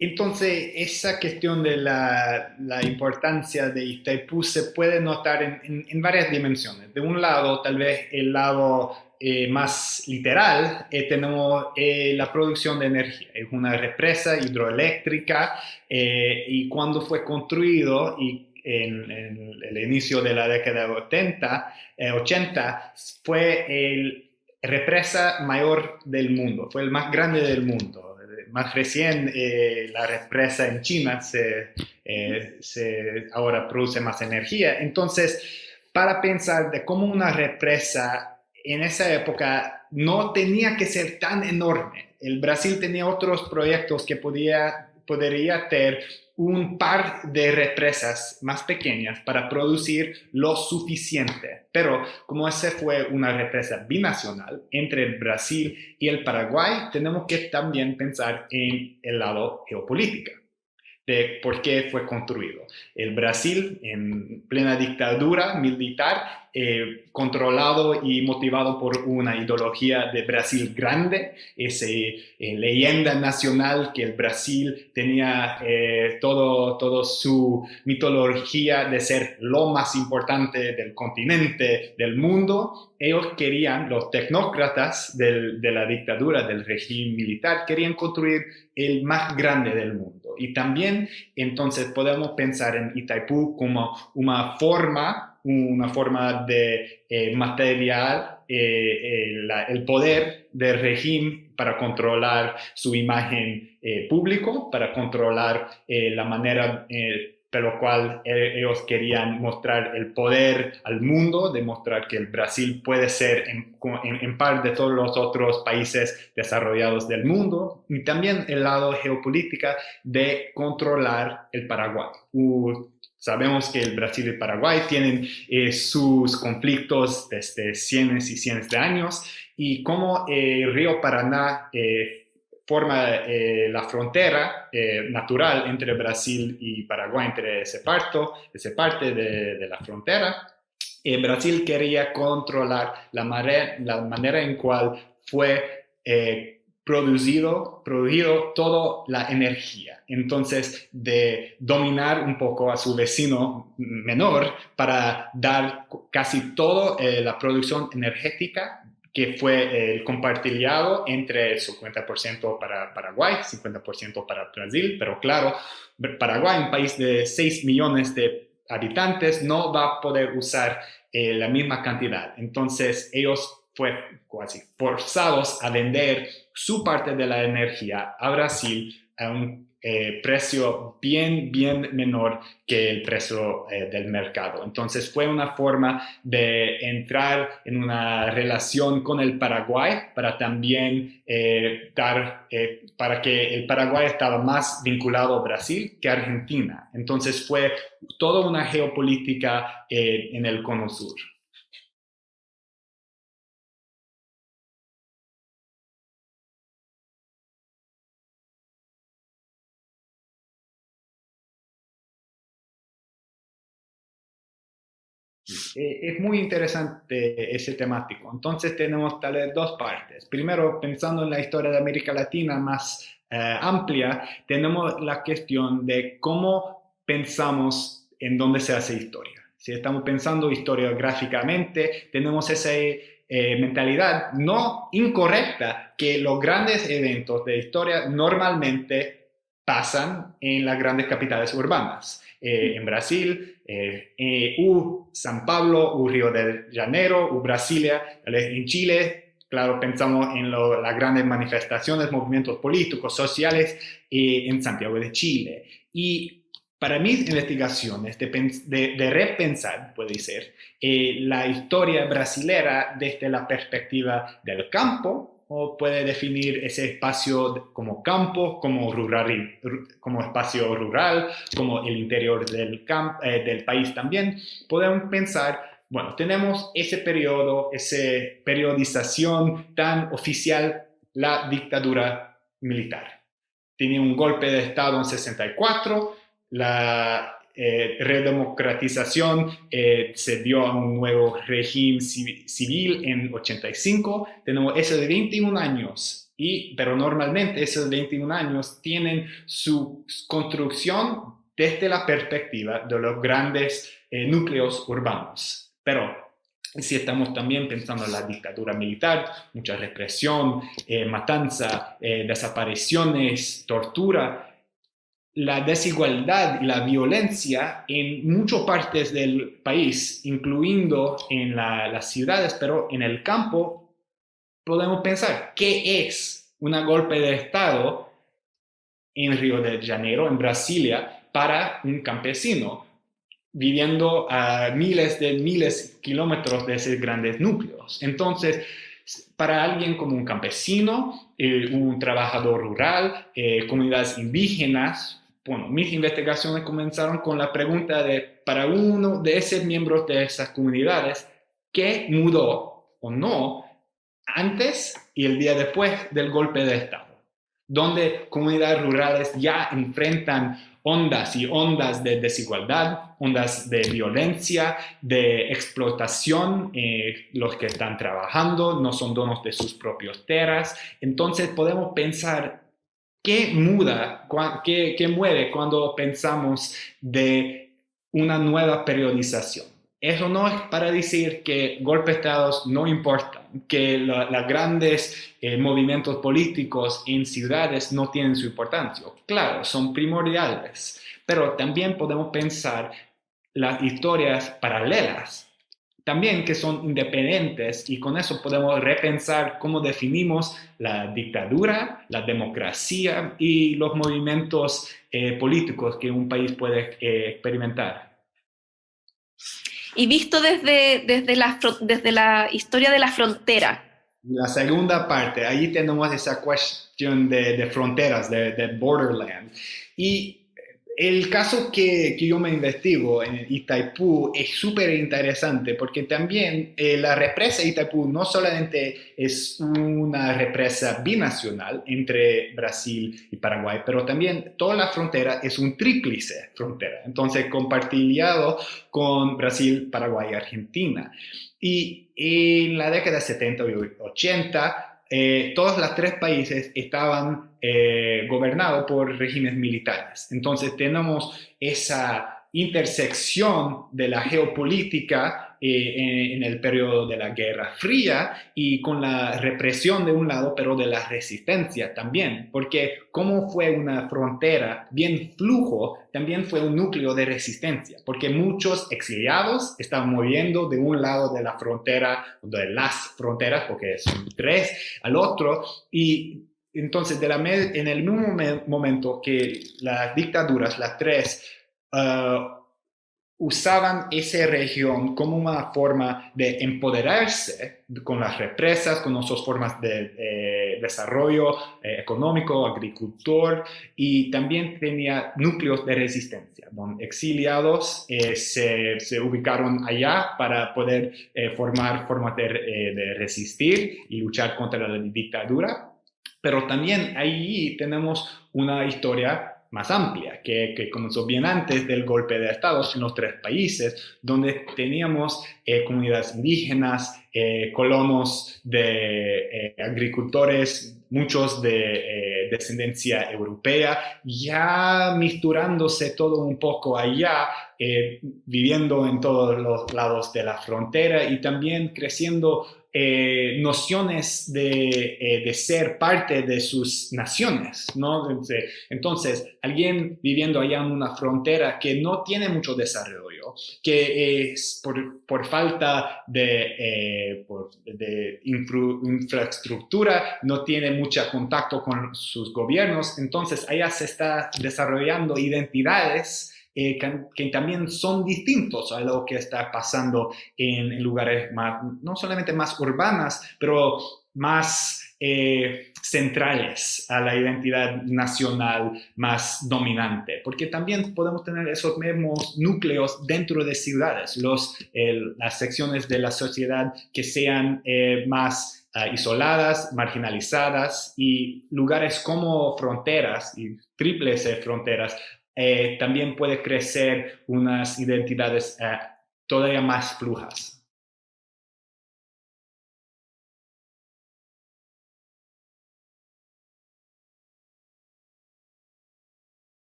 Entonces, esa cuestión de la importancia de Itaipú se puede notar en varias dimensiones. De un lado, tal vez el lado más literal, tenemos la producción de energía. Es una represa hidroeléctrica y cuando fue construido y en el inicio de la década de 80 fue el represa mayor del mundo, fue el más grande del mundo. Más recién, la represa en China ahora produce más energía. Entonces, para pensar de cómo una represa en esa época no tenía que ser tan enorme. El Brasil tenía otros proyectos que podría tener un par de represas más pequeñas para producir lo suficiente. Pero como esa fue una represa binacional entre el Brasil y el Paraguay, tenemos que también pensar en el lado geopolítico de por qué fue construido. El Brasil, en plena dictadura militar, controlado y motivado por una ideología de Brasil grande, esa leyenda nacional que el Brasil tenía todo su mitología de ser lo más importante del continente, del mundo. Ellos querían, los tecnócratas de la dictadura, del régimen militar, querían construir el más grande del mundo. Y también entonces podemos pensar en Itaipú como una forma de material, el poder del régimen para controlar su imagen público, para controlar la manera por lo cual ellos querían mostrar el poder al mundo, demostrar que el Brasil puede ser en par de todos los otros países desarrollados del mundo, y también el lado geopolítico de controlar el Paraguay. Sabemos que el Brasil y el Paraguay tienen sus conflictos desde cientos y cientos de años, y como el río Paraná forma la frontera natural entre Brasil y Paraguay, entre ese parte de la frontera. Brasil quería controlar la manera en cual fue producido toda la energía. Entonces, de dominar un poco a su vecino menor para dar casi toda la producción energética que fue compartido entre el 50% para Paraguay, 50% para Brasil, pero claro, Paraguay, un país de 6 millones de habitantes, no va a poder usar la misma cantidad. Entonces, ellos fueron casi forzados a vender su parte de la energía a Brasil a un precio bien menor que el precio del mercado. Entonces fue una forma de entrar en una relación con el Paraguay para también para que el Paraguay estaba más vinculado a Brasil que a Argentina. Entonces fue toda una geopolítica en el Cono Sur. Es muy interesante ese temático. Entonces tenemos tal vez dos partes. Primero, pensando en la historia de América Latina más amplia, tenemos la cuestión de cómo pensamos en dónde se hace historia. Si estamos pensando historiográficamente, tenemos esa mentalidad no incorrecta que los grandes eventos de historia normalmente pasan en las grandes capitales urbanas. En Brasil, São Paulo, Río de Janeiro, Brasilia. En Chile, claro, pensamos en las grandes manifestaciones, movimientos políticos, sociales en Santiago de Chile. Y para mis investigaciones, de repensar, puede ser, la historia brasilera desde la perspectiva del campo, o puede definir ese espacio como campo, como rural, como espacio rural, como el interior del país también. Podemos pensar, bueno, tenemos ese periodo, esa periodización tan oficial, la dictadura militar. Tenía un golpe de Estado en 64, la redemocratización se dio a un nuevo régimen civil en 85. Tenemos eso de 21 años Pero normalmente esos 21 años tienen su construcción desde la perspectiva de los grandes núcleos urbanos. Pero si estamos también pensando en la dictadura militar, mucha represión, matanza, desapariciones, tortura, la desigualdad y la violencia en muchas partes del país, incluyendo en las ciudades, pero en el campo, podemos pensar, ¿qué es un golpe de Estado en Río de Janeiro, en Brasilia, para un campesino viviendo a miles de kilómetros de esos grandes núcleos? Entonces, para alguien como un campesino, un trabajador rural, comunidades indígenas, bueno, mis investigaciones comenzaron con la pregunta de, para uno de esos miembros de esas comunidades, ¿qué mudó o no antes y el día después del golpe de Estado? Donde comunidades rurales ya enfrentan ondas y ondas de desigualdad, ondas de violencia, de explotación, los que están trabajando no son dueños de sus propias tierras. Entonces podemos pensar qué mueve cuando pensamos de una nueva periodización. Eso no es para decir que golpes de Estado no importan, que los grandes movimientos políticos en ciudades no tienen su importancia. Claro, son primordiales, pero también podemos pensar las historias paralelas, también que son independientes, y con eso podemos repensar cómo definimos la dictadura, la democracia y los movimientos políticos que un país puede experimentar. Y visto desde la historia de la frontera. La segunda parte, ahí tenemos esa cuestión de fronteras, de borderland. Y el caso que yo me investigo en Itaipú es súper interesante porque también la represa de Itaipú no solamente es una represa binacional entre Brasil y Paraguay, pero también toda la frontera es un tríplice frontera. Entonces, compartido con Brasil, Paraguay y Argentina. Y en la década de 70 y 80, todos los tres países estaban gobernados por regímenes militares. Entonces tenemos esa intersección de la geopolítica en el periodo de la Guerra Fría y con la represión de un lado, pero de la resistencia también, porque como fue una frontera bien flujo, también fue un núcleo de resistencia, porque muchos exiliados estaban moviendo de un lado de la frontera, de las fronteras, porque son tres, al otro, y entonces en el mismo momento que las dictaduras, las tres, uh, usaban esa región como una forma de empoderarse con las represas, con otras formas de desarrollo económico, agricultor, y también tenía núcleos de resistencia, donde exiliados se ubicaron allá para poder formar formas de resistir y luchar contra la dictadura. Pero también ahí tenemos una historia más amplia, que comenzó bien antes del golpe de Estado en los tres países, donde teníamos comunidades indígenas, colonos de agricultores, muchos de descendencia europea, ya misturándose todo un poco allá, viviendo en todos los lados de la frontera y también creciendo nociones de ser parte de sus naciones, ¿no? Entonces, alguien viviendo allá en una frontera que no tiene mucho desarrollo, que es por falta de infraestructura, no tiene mucho contacto con sus gobiernos, entonces allá se está desarrollando identidades que también son distintos a lo que está pasando en lugares más, no solamente más urbanas, pero más centrales a la identidad nacional más dominante, porque también podemos tener esos mismos núcleos dentro de ciudades, las secciones de la sociedad que sean más isoladas, marginalizadas, y lugares como fronteras y tríplices fronteras también puede crecer unas identidades todavía más flujas.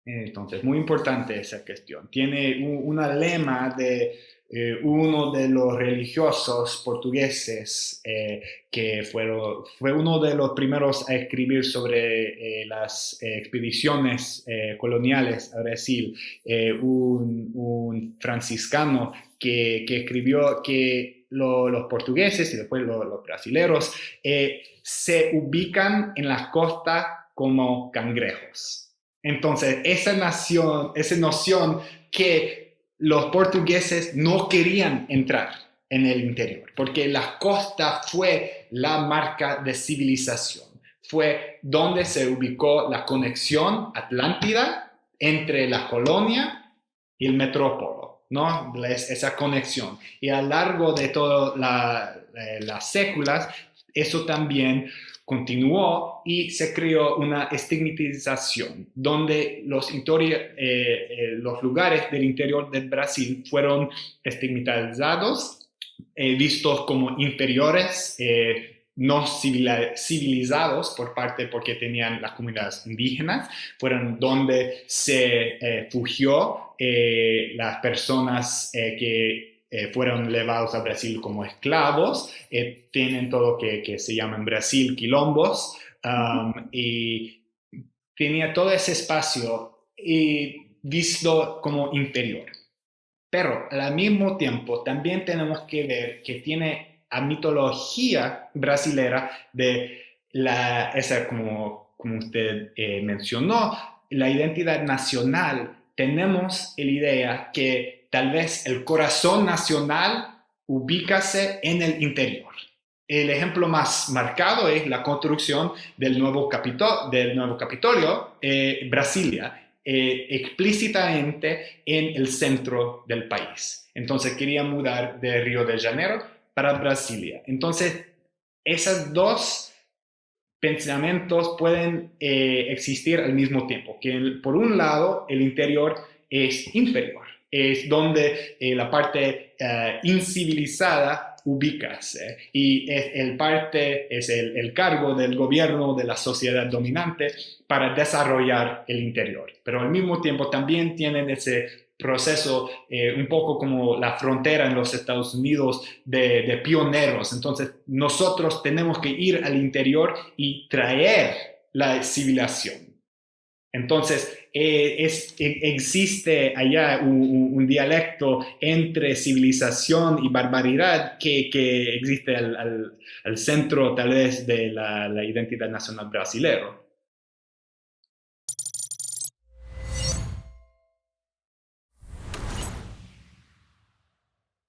Entonces, muy importante esa cuestión. Tiene una lema de uno de los religiosos portugueses que fue uno de los primeros a escribir sobre las expediciones coloniales a Brasil, un franciscano que escribió que los portugueses y después los brasileros se ubican en las costas como cangrejos. Entonces, esa noción que los portugueses no querían entrar en el interior, porque la costa fue la marca de civilización, fue donde se ubicó la conexión atlántida entre la colonia y el metrópolo, ¿no? Esa conexión. Y a lo largo de todas las séculas, eso también continuó y se creó una estigmatización donde los lugares del interior del Brasil fueron estigmatizados, vistos como inferiores, no civilizados porque tenían las comunidades indígenas, fueron donde se fugió las personas que fueron llevados a Brasil como esclavos, tienen todo que se llama en Brasil quilombos, y tenía todo ese espacio visto como inferior. Pero al mismo tiempo también tenemos que ver que tiene la mitología brasilera de esa, como usted mencionó, la identidad nacional. Tenemos la idea que tal vez el corazón nacional ubícase en el interior. El ejemplo más marcado es la construcción del nuevo Capitolio, Brasilia, explícitamente en el centro del país. Entonces quería mudar de Río de Janeiro para Brasilia. Entonces, esos dos pensamientos pueden existir al mismo tiempo, que por un lado el interior es inferior, es donde la parte incivilizada ubícase y es el cargo del gobierno de la sociedad dominante para desarrollar el interior. Pero al mismo tiempo también tienen ese proceso un poco como la frontera en los Estados Unidos de pioneros. Entonces nosotros tenemos que ir al interior y traer la civilización. Entonces, existe allá un dialecto entre civilización y barbaridad que existe al centro tal vez de la identidad nacional brasileña.